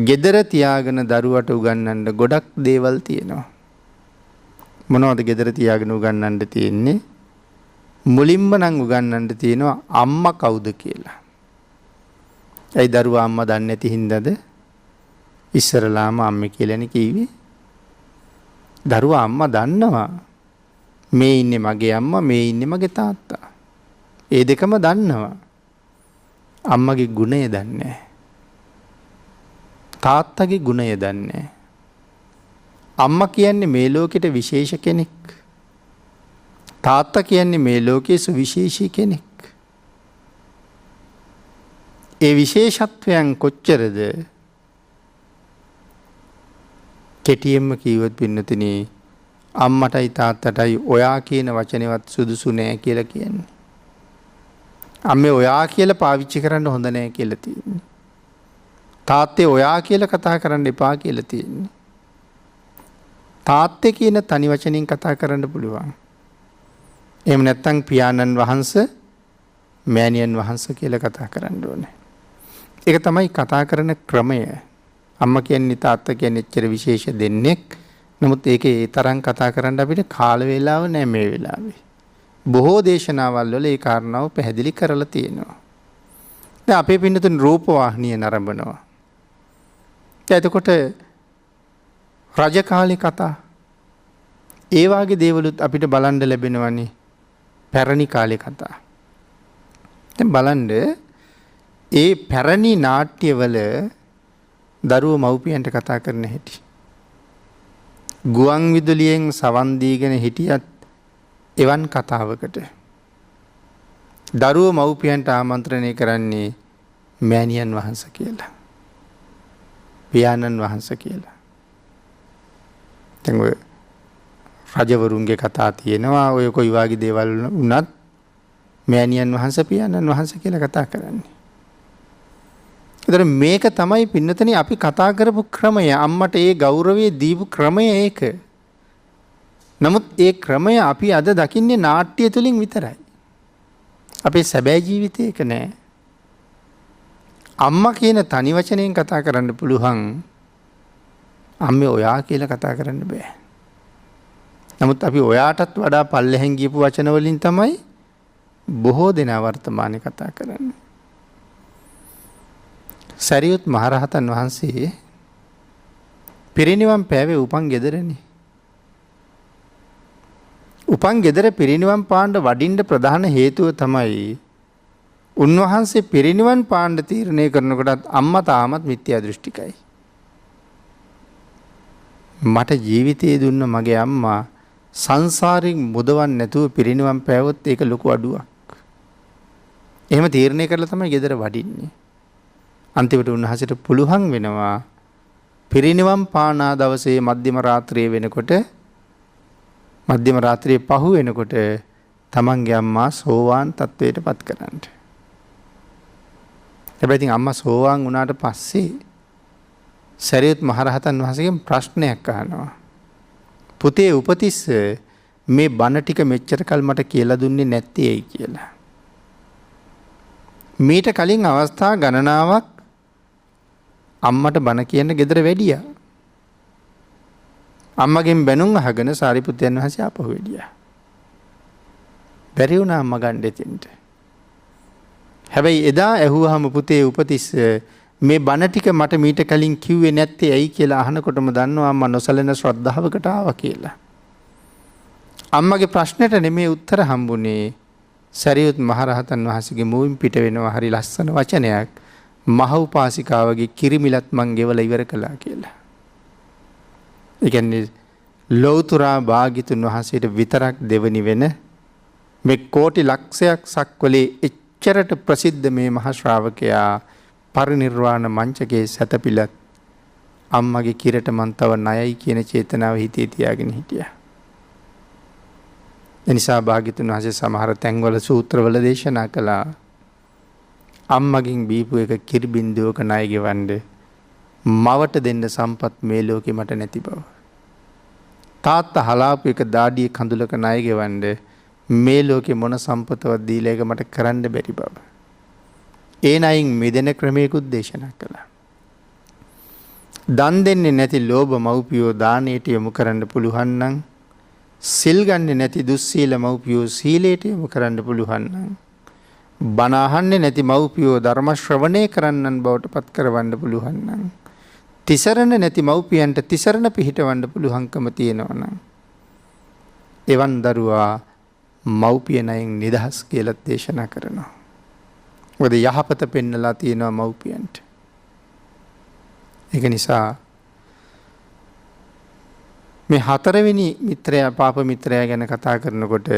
gedara තියාගෙන දරුවට උගන්වන්න ගොඩක් දේවල් තියෙනවා. මොනවද gedara තියාගෙන උගන්වන්න තියෙන්නේ? මුලින්ම නම් උගන්වන්න තියෙනවා අම්මා කවුද කියලා. ඒ දරුවා අම්මා දන්නේ නැති හින්දාද ඉස්සරලාම අම්මේ කියලානේ කිව්වේ. දරුවා අම්මා දන්නවා. මේ ඉන්නේ මගේ අම්මා, මේ ඉන්නේ මගේ තාත්තා. ඒ දෙකම දන්නවා. අම්මගේ ගුණය දන්නේ. තාත්තගේ ගුණය දන්නේ. අම්මා කියන්නේ මේ ලෝකෙට විශේෂ කෙනෙක්. තාත්තා කියන්නේ මේ ලෝකයේ සුවිශේෂී කෙනෙක්. ඒ විශේෂත්වයන් කොච්චරද? කෙටියෙන්ම කිව්වොත් පින්නතුනි අම්මටයි තාත්තටයි ඔයා කියන වචනේවත් සුදුසු නෑ කියලා කියන්නේ. අම්මේ ඔයා කියලා පාවිච්චි කරන්න හොඳ නෑ කියලා තියෙන්නේ. තාත්තේ ඔයා කියලා කතා කරන්න එපා කියලා තියෙන්නේ. තාත්තේ කියන තනි වචනින් කතා කරන්න පුළුවන්. එහෙම නැත්නම් පියාණන් වහන්සේ මෑණියන් වහන්සේ කියලා කතා කරන්න ඕනේ. ඒක තමයි කතා කරන ක්‍රමය. අම්මා කියන්නේ තාත්තා කියන්නේ එච්චර විශේෂ දෙන්නෙක්. නමුත් ඒකේ ඒ තරම් කතා කරන්න අපිට කාල වේලාව නැහැ මේ වෙලාවේ. බොහෝ දේශනාවල් වල ඒ කාරණාව පැහැදිලි කරලා තියෙනවා. දැන් අපේ පින්නතුන් රූප වාහිනිය නරඹනවා. එතකොට රජ කාලේ කතා ඒ වාගේ දේවලුත් අපිට බලන්න ලැබෙනවනේ පැරණි කාලේ කතා. දැන් බලන්න ඒ පැරණි නාට්‍යවල දරුවෝ මව්පියන්ට කතා කරන හැටි. ගුවන් විදුලියෙන් සවන් දීගෙන හිටියත් එවන් කතාවකට දරුවෝ මව්පියන්ට ආමන්ත්‍රණය කරන්නේ මෑණියන් වහන්සේ කියලා. පියාණන් වහන්සේ කියලා. දැන් ඔය රජවරුන්ගේ කතා තියෙනවා. ඔය කොයි වගේ දේවල් වුණත් මෑණියන් වහන්සේ පියාණන් වහන්සේ කියලා කතා කරන්නේ. ඒතර මේක තමයි පින්නතනේ අපි කතා කරපු ක්‍රමය. අම්මට ඒ ගෞරවය දීපු ක්‍රමය ඒක. නමුත් ඒ ක්‍රමය අපි අද දකින්නේ නාට්‍ය තුලින් විතරයි. අපේ සැබෑ ජීවිතේ ඒක නෑ. අම්මා කියන තනි වචනයෙන් කතා කරන්න පුළුවන්. අම්මේ ඔයා කියලා කතා කරන්න බෑ. නමුත් අපි ඔයාටත් වඩා පල්ලෙහෙන් ගියපු වචන වලින් තමයි බොහෝ දෙනා වර්තමානයේ කතා කරන්නේ. සරියුත් මහරහතන් වහන්සේ පිරිනිවන් පෑවේ උපන් ගෙදරනේ. උපන් ගෙදර පිරිනිවන් පාන්න වඩින්න ප්‍රධාන හේතුව තමයි උන්වහන්සේ පිරිනිවන් පාන්න තීරණය කරනකොටත් අම්මා තාමත් මිත්‍යා දෘෂ්ටිකයි. මට ජීවිතේ දුන්න මගේ අම්මා සංසාරයෙන් මුදවන්න නැතුව පිරිනිවන් පෑවොත් ඒක ලොකු අඩුවක්. එහෙම තීරණය කරලා තමයි ගෙදර වඩින්නේ. අන්තිමට උන්වහන්සේට පුළුවන් වෙනවා පිරිනිවන් පානා දවසේ මධ්‍යම රාත්‍රියේ වෙනකොට මධ්‍යම රාත්‍රියේ පහු වෙනකොට තමන්ගේ අම්මා සෝවාන් තත්වයට පත් කරන්න. හැබැයි ඉතින් අම්මා සෝවාන් වුණාට පස්සේ සරියුත් මහරහතන් වහන්සේගෙන් ප්‍රශ්නයක් අහනවා. පුතේ උපතිස්ස මේ බණ ටික මෙච්චර කල් මට කියලා දුන්නේ නැත්තේ ඇයි කියලා. මීට කලින් අවස්ථා ගණනාවක් අම්මට බණ කියන්න ගෙදර වැඩියා. අම්මගෙන් බැනුම් අහගෙන සාරිපුත්‍රයන් වහන්සේ ආපහු වැඩියා. බැරි වුණා අම්මා ගන්න දෙන්න. හැබැයි එදා ඇහුවාම පුතේ උපතිස්ස මේ බණ ටික මට මීට කලින් කිව්වේ නැත්තේ ඇයි කියලා අහනකොටම දන්නවා අම්මා නොසලෙන ශ්‍රද්ධාවකට ආවා කියලා. අම්මගේ ප්‍රශ්නෙට නෙමෙයි උත්තර හම්බුනේ. සරියුත් මහරහතන් වහන්සේගේ මුවින් පිට වෙනවා හරි ලස්සන වචනයක්. මහ උපාසිකාවගේ කිරිමිලත් මං ගෙවලා ඉවර කළා කියලා. ඒ කියන්නේ ලෞතුරා භාග්‍යතුන් වහන්සේට විතරක් දෙවනි වෙන මේ කෝටි ලක්ෂයක් සක්වලේ එච්චරට ප්‍රසිද්ධ මේ මහ ශ්‍රාවකයා පරිනිර්වාණ මංචකයේ සැතපිලත් අම්මගේ කිරට මන් තව ණයයි කියන චේතනාව හිතේ තියාගෙන හිටියා. එනිසා භාග්‍යතුන් වහන්සේ සමහර තැන්වල සූත්‍රවල දේශනා කළා අම්මගෙන් බීපු එක කිරි බින්දුවක ණය ගෙවන්න මවට දෙන්න සම්පත් මේ ලෝකෙ මට නැති බව. තාත්තා හලාපු එක දාඩිය කඳුලක ණය ගෙවන්න මේ ලෝකෙ මොන සම්පතවත් දීලා එක මට කරන්න බැරි බව. ඒ ණයින් මිදෙන ක්‍රමයකුත් දේශනා කළා. දන් දෙන්නේ නැති ලෝභ මව්පියෝ දානයට යොමු කරන්න පුළුවන් නම් සිල් ගන්නේ නැති දුස්සීල මව්පියෝ සීලයට යොමු කරන්න පුළුවන් නම් බණ අහන්නේ නැති මව්පියෝ ධර්ම ශ්‍රවණය කරන්නන් බවට පත් කරවන්න පුළුවන් නම් තිසරණ නැති මව්පියන්ට තිසරණ පිහිටවන්න පුළුවන්කම තියෙනවා නම් එවන් දරුවා මව්පිය ණයෙන් නිදහස් කියලා දේශනා කරනවා. මොකද යහපත පෙන්නලා තියෙනවා මව්පියන්ට. ඒක නිසා මේ හතරවෙනි මිත්‍රයා පාප මිත්‍රයා ගැන කතා කරනකොට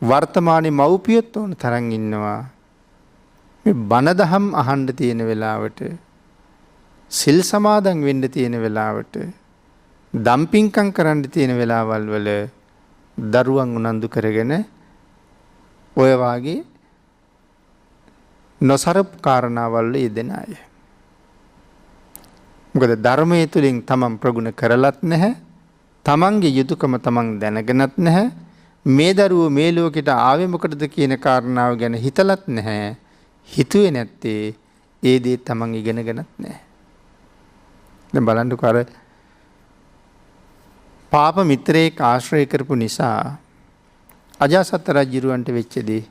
වර්තමානයේ මව්පියොත් ඕන තරම් ඉන්නවා. මේ බණ දහම් අහන්න තියෙන වෙලාවට සිල් සමාදන් වෙන්න තියෙන වෙලාවට දම්පින්කම් කරන්න තියෙන වෙලාවල් වල දරුවන් උනන්දු කරගෙන ඔය වාගේ නොසරප් කාරණාවල් වල යෙදෙන අය. මොකද ධර්මයේ තුලින් තමන් ප්‍රගුණ කරලත් නැහැ. තමන්ගේ යුතුයකම තමන් දැනගෙනත් නැහැ. මේ දරුවෝ මේ ලෝකෙට ආවේ මොකටද කියන කාරණාව ගැන හිතලත් නැහැ. හිතුවේ නැත්තේ ඒ දේ තමන් ඉගෙනගෙනත් නැහැ. දැන් බලන්නකෝ අර පාප මිත්‍රයෙක් ආශ්‍රය කරපු නිසා අජාසත් රජුරවන්ට වෙච්ච දේ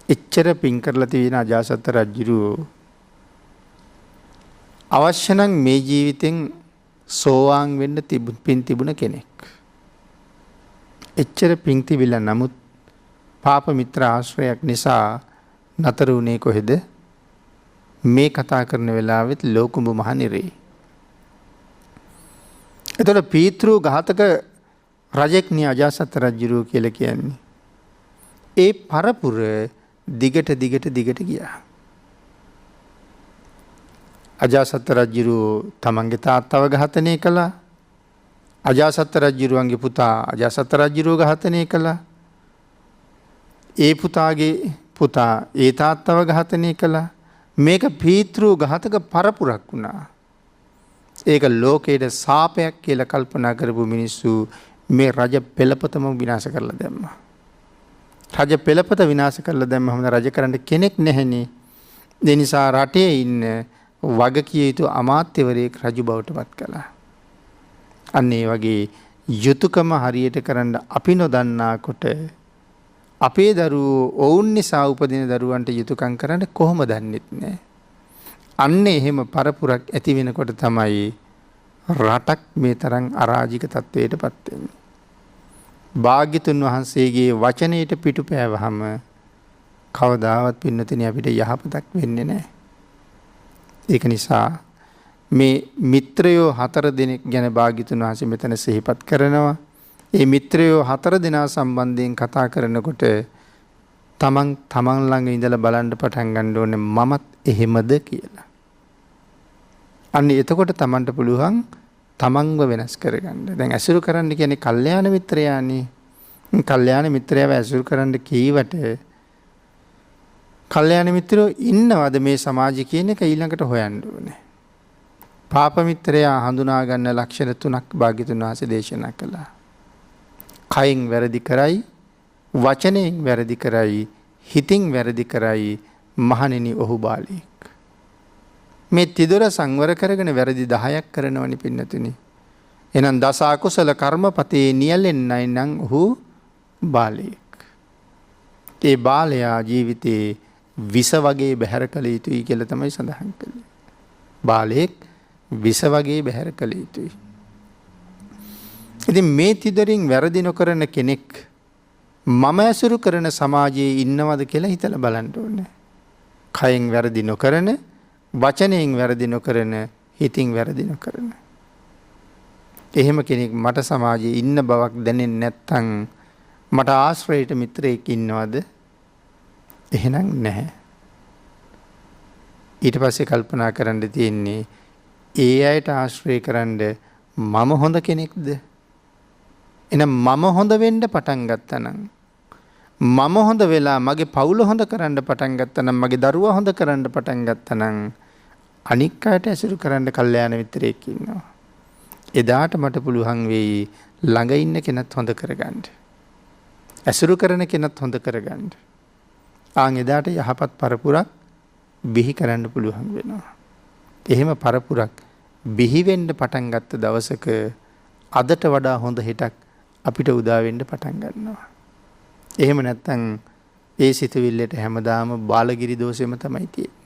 එච්චර පින් කරලා තියෙන අජාසත් රජුරෝ අවශ්‍ය නම් මේ ජීවිතෙන් සෝවාන් වෙන්න පින් තිබුණ කෙනෙක්. එච්චර පින් තිබිලා නමුත් පාප මිත්‍ර ආශ්‍රයයක් නිසා නතර වුණේ කොහෙද? මේ කතා කරන වෙලාවෙත් ලෝකුඹ මහනිරේ. එතකොට පීතෘ ඝාතක රජෙක් නේ අජාසත් රජුරෝ කියලා කියන්නේ. ඒ පරපුර දිගට ගියා. අජාසත් රජුරෝ තමන්ගේ තාත්තව ඝාතනය කළා. අජාසත් රජුරුවන්ගේ පුතා අජාසත් රජුරෝ ඝාතනය කළා. ඒ පුතාගේ පුතා ඒ තාත්තව ඝාතනය කළා. මේක පීතෘ ඝාතක පරපුරක් වුණා. ඒක ලෝකයට සාපයක් කියලා කල්පනා කරපු මිනිස්සු මේ රජ පෙළපතම විනාශ කරලා දැම්මා. රජ පෙළපත විනාශ කරලා දැම්මම රජ කරන්න කෙනෙක් නැහෙනේ. ඒ නිසා රටේ ඉන්න වගකිය යුතු අමාත්‍යවරයෙක් රජු බවට පත් කළා. අන්න ඒ වගේ යුතුයකම හරියට කරන්න අපි නොදන්නා කොට අපේ දරුවෝ ඔවුන් නිසා උපදින දරුවන්ට යුතුයකම් කරන්න කොහොම දන්නෙත් නැහැ. අන්න එහෙම පරපුරක් ඇති වෙනකොට තමයි රටක් මේ තරම් අරාජික තත්ත්වයට පත් වෙන්නේ. භාග්‍යතුන් වහන්සේගේ වචනයට පිටුපෑවහම කවදාවත් පින්නතිනේ අපිට යහපතක් වෙන්නේ නැහැ. ඒක නිසා මේ මිත්‍රයෝ 4 දෙනෙක් ගැන භාග්‍යතුන් වහන්සේ මෙතන සිහිපත් කරනවා. ඒ මිත්‍රයෝ 4 දෙනා සම්බන්ධයෙන් කතා කරනකොට තමන් ළඟ ඉඳලා බලන්න පටන් ගන්න ඕනේ මමත් එහෙමද කියලා. අන්න එතකොට තමන්ට පුළුවන් තමන්ව වෙනස් කරගන්න. දැන් ඇසුරු කරන්න කියන්නේ කල්යාණ මිත්‍රයානේ. කල්යාණ මිත්‍රයව ඇසුරු කරන්න කීවට කල්යාණ මිත්‍රයෝ ඉන්නවද මේ සමාජය කියන එක ඊළඟට හොයන්න ඕනේ. පාප මිත්‍රයා හඳුනා ගන්න ලක්ෂණ 3ක් භාග්‍යතුන් වහන්සේ දේශනා කළා. කයින් වැරදි කරයි, වචනයෙන් වැරදි කරයි, හිතින් වැරදි කරයි, මහණෙනි ඔහු බාලයෙක්. මේ තිදොර සංවර කරගෙන වැරදි 10ක් කරනවනි පින්නතුනි. එහෙනම් දස අකුසල කර්මපතේ නියැලෙන්නයි නම් ඔහු බාලයෙක්. ඒ බාලයා ජීවිතේ විස වගේ බැහැර කළ යුතුයි කියලා තමයි සඳහන් කළේ. බාලයෙක් විස වගේ බැහැර කළ යුතුයි. ඉතින් මේ තිදොරින් වැරදි නොකරන කෙනෙක් මම ඇසුරු කරන සමාජයේ ඉන්නවද කියලා හිතලා බලන්න ඕනේ. කයෙන් වැරදි නොකරන, වචනයෙන් වැරදි නොකරන, හිතින් වැරදි නොකරන. එහෙම කෙනෙක් මට සමාජයේ ඉන්න බවක් දැනෙන්නේ නැත්නම් මට ආශ්‍රයයට මිත්‍රයෙක් ඉන්නවද? එහෙනම් නැහැ. ඊට පස්සේ කල්පනා කරන්න තියෙන්නේ ඒ අයට ආශ්‍රය කරන්න මම හොඳ කෙනෙක්ද? එහෙනම් මම හොඳ වෙන්න පටන් ගත්තා නම්, මම හොඳ වෙලා මගේ පවුල හොඳ කරන්න පටන් ගත්තා නම්, මගේ දරුවා හොඳ කරන්න පටන් ගත්තා නම් අනික් අයට ඇසුරු කරන්න කල්යාණ මිත්‍රයෙක් ඉන්නවා. එදාට මට පුළුවන් වෙයි ළඟ ඉන්න කෙනත් හොඳ කරගන්න. ඇසුරු කරන කෙනත් හොඳ කරගන්න. ආන් එදාට යහපත් පරපුරක් බිහි කරන්න පුළුවන් වෙනවා. එහෙම පරපුරක් බිහි වෙන්න පටන් ගත්ත දවසක අදට වඩා හොඳ හෙටක් අපිට උදා වෙන්න පටන් ගන්නවා. එහෙම නැත්නම් ඒ සිතුවිල්ලට හැමදාම බාලගිරි දෝෂෙම තමයි තියෙන්නේ.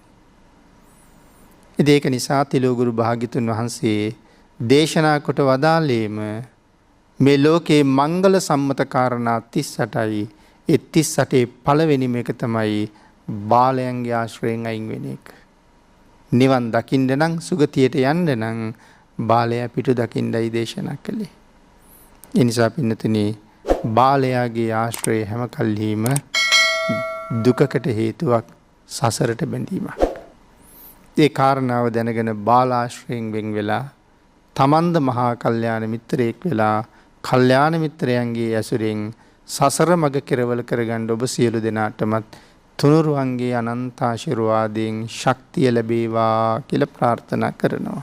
ඒක නිසා තිලෝගුරු භාග්‍යතුන් වහන්සේ දේශනා කොට වදාළේම මේ ලෝකේ මංගල සම්මත කාරණා 38යි. ඒ 38 පළවෙනිම එක තමයි බාලයන්ගේ ආශ්‍රයෙන් අයින් වෙන එක. නිවන් දකින්න නම්, සුගතියට යන්න නම් බාලයා පිටු දකින්නයි දේශනා කළේ. ඒ නිසා පින්නතුනි බාලයාගේ ආශ්‍රය හැම කල්හිම දුකකට හේතුවක්, සසරට බැඳීමක්. ඒ කාරණාව දැනගෙන බාලාශ්‍රයෙන් වෙන් වෙලා තමන්ද මහා කල්යාණ මිත්‍රයෙක් වෙලා කල්යාණ මිත්‍රයන්ගේ ඇසුරෙන් සසර මග කෙරවල කරගන්න ඔබ සියලු දෙනාටමත් තුනුරුවන්ගේ අනන්ත ආශිර්වාදයෙන් ශක්තිය ලැබේවා කියලා ප්‍රාර්ථනා කරනවා.